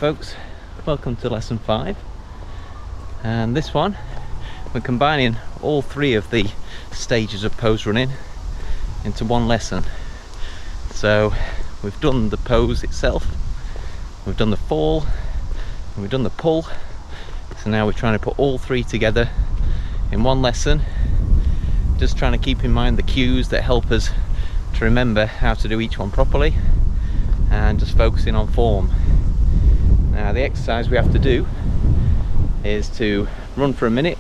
folks, welcome to lesson 5, and this one we're combining all 3 of the stages of pose running into one lesson. So we've done the pose itself, we've done the fall, and we've done the pull. So now we're trying to put all 3 together in one lesson, just trying to keep in mind the cues that help us to remember how to do each one properly, and just focusing on form. Now the exercise we have to do is to run for a minute,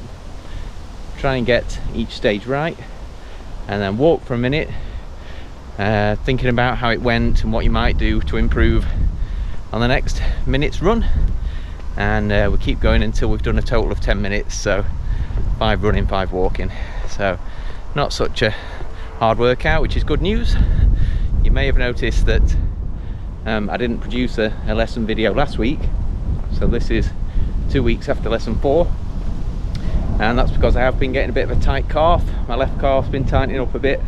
try and get each stage right, and then walk for a minute, thinking about how it went and what you might do to improve on the next minute's run. And we keep going until we've done a total of 10 minutes, so 5 running, 5 walking. So not such a hard workout, which is good news. You may have noticed that I didn't produce a lesson video last week, so this is 2 weeks after lesson 4, and that's because I have been getting a bit of a tight calf. My left calf's been tightening up a bit,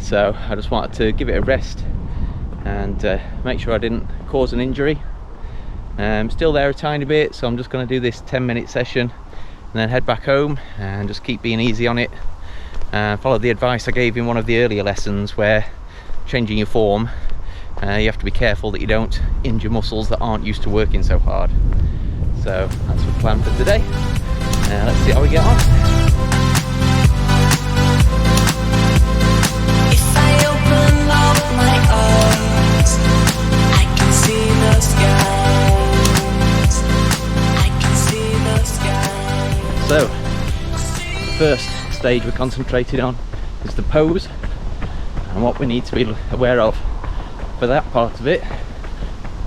so I just wanted to give it a rest and make sure I didn't cause an injury. Still there a tiny bit, so I'm just going to do this 10-minute session and then head back home and just keep being easy on it. Follow the advice I gave in one of the earlier lessons, where changing your form, you have to be careful that you don't injure muscles that aren't used to working so hard. So that's the plan for today. Let's see how we get on. If I open up my eyes, I can see the skies. I can see the skies. So the first stage we're concentrating on is the pose, and what we need to be aware of for that part of it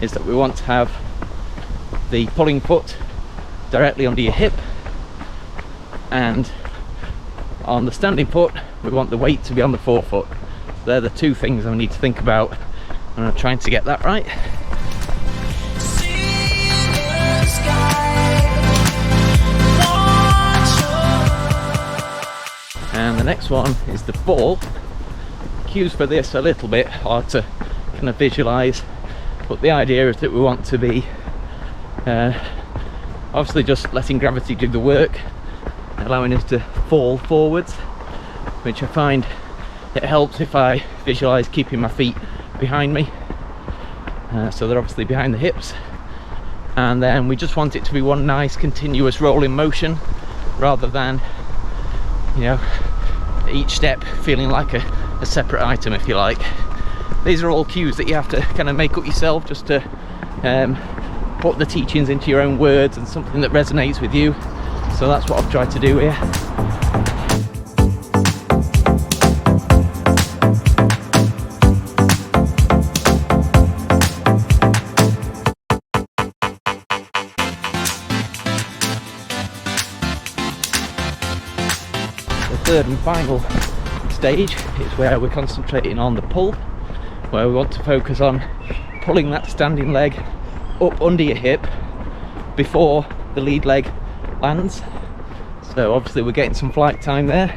is that we want to have the pulling foot directly under your hip, and on the standing foot we want the weight to be on the forefoot. So they're the 2 things I need to think about, and I'm trying to get that right. And the next one is the fall. Cues for this are a little bit hard to kind of visualize, but the idea is that we want to be obviously just letting gravity do the work, allowing us to fall forwards, which I find it helps if I visualize keeping my feet behind me, so they're obviously behind the hips, and then we just want it to be one nice continuous rolling motion, rather than, you know, each step feeling like a separate item, if you like. These are all cues that you have to kind of make up yourself, just to put the teachings into your own words and something that resonates with you. So that's what I've tried to do here. The third and final stage is where we're concentrating on the pull, where we want to focus on pulling that standing leg up under your hip before the lead leg lands. So obviously we're getting some flight time there,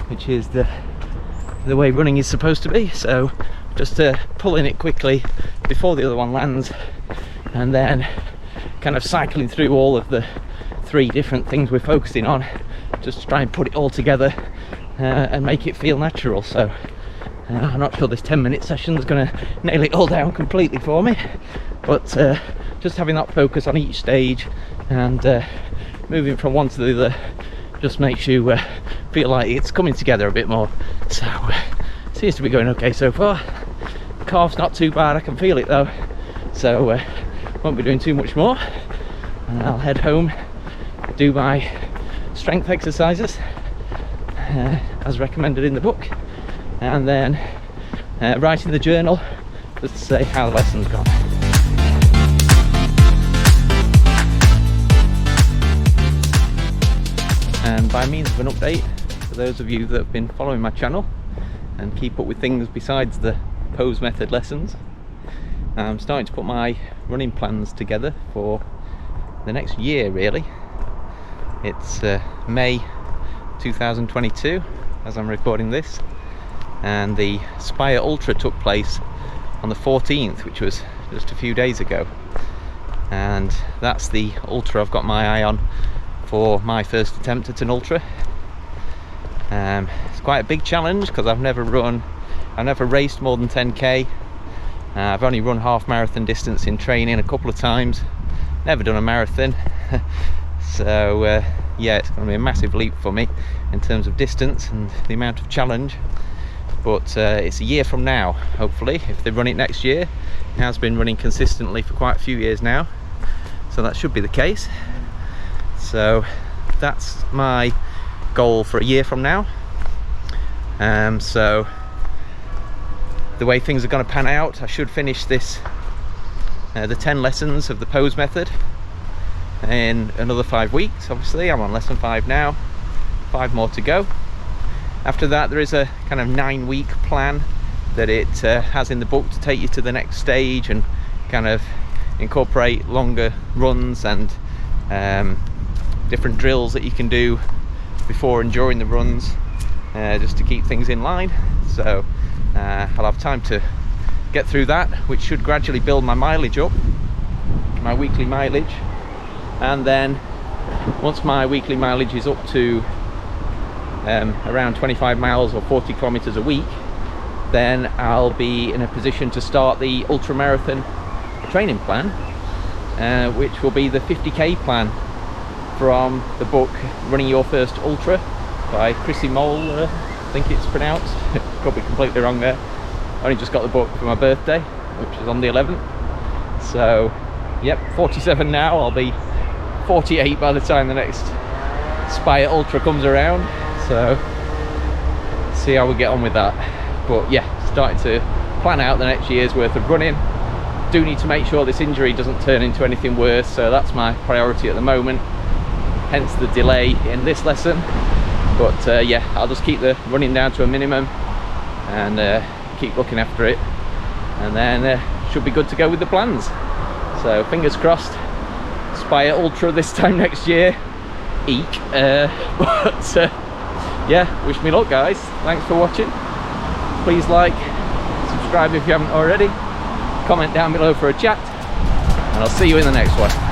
which is the way running is supposed to be. So just pulling it quickly before the other one lands, and then kind of cycling through all of the 3 different things we're focusing on, just to try and put it all together and make it feel natural. So I'm not sure this 10-minute session is going to nail it all down completely for me, but just having that focus on each stage and moving from one to the other just makes you feel like it's coming together a bit more. So seems to be going okay so far. The calf's not too bad, I can feel it though, so won't be doing too much more, and I'll head home, do my strength exercises as recommended in the book, and then write in the journal just to say how the lesson's gone. And by means of an update, for those of you that have been following my channel and keep up with things besides the pose method lessons, I'm starting to put my running plans together for the next year really. It's May 2022 as I'm recording this, and the Spire Ultra took place on the 14th, which was just a few days ago. and that's the ultra I've got my eye on for my first attempt at an ultra. It's quite a big challenge because I've never raced more than 10k. I've only run half marathon distance in training a couple of times, never done a marathon. So yeah, it's going to be a massive leap for me in terms of distance and the amount of challenge. But it's a year from now, hopefully, if they run it next year. It has been running consistently for quite a few years now, so that should be the case. So that's my goal for a year from now. So the way things are going to pan out, I should finish this the 10 lessons of the pose method in another 5 weeks. Obviously I'm on lesson 5 now, 5 more to go. After that there is a kind of 9-week plan that it has in the book to take you to the next stage and kind of incorporate longer runs and different drills that you can do before and during the runs, just to keep things in line. So I'll have time to get through that, which should gradually build my mileage up, my weekly mileage. And then once my weekly mileage is up to around 25 miles or 40 kilometers a week, then I'll be in a position to start the ultra marathon training plan, which will be the 50k plan from the book Running Your First Ultra by Chrissy Mole, I think it's pronounced. Could be completely wrong there. I only just got the book for my birthday, which is on the 11th. So yep, 47 now. I'll be 48 by the time the next Spire Ultra comes around. So see how we get on with that. But yeah, starting to plan out the next year's worth of running. Do need to make sure this injury doesn't turn into anything worse, so that's my priority at the moment, hence the delay in this lesson. But yeah, I'll just keep the running down to a minimum and keep looking after it, and then should be good to go with the plans. So fingers crossed, Spire Ultra this time next year. Eek. But yeah, wish me luck guys. Thanks for watching. Please like, subscribe if you haven't already, comment down below for a chat, and I'll see you in the next one.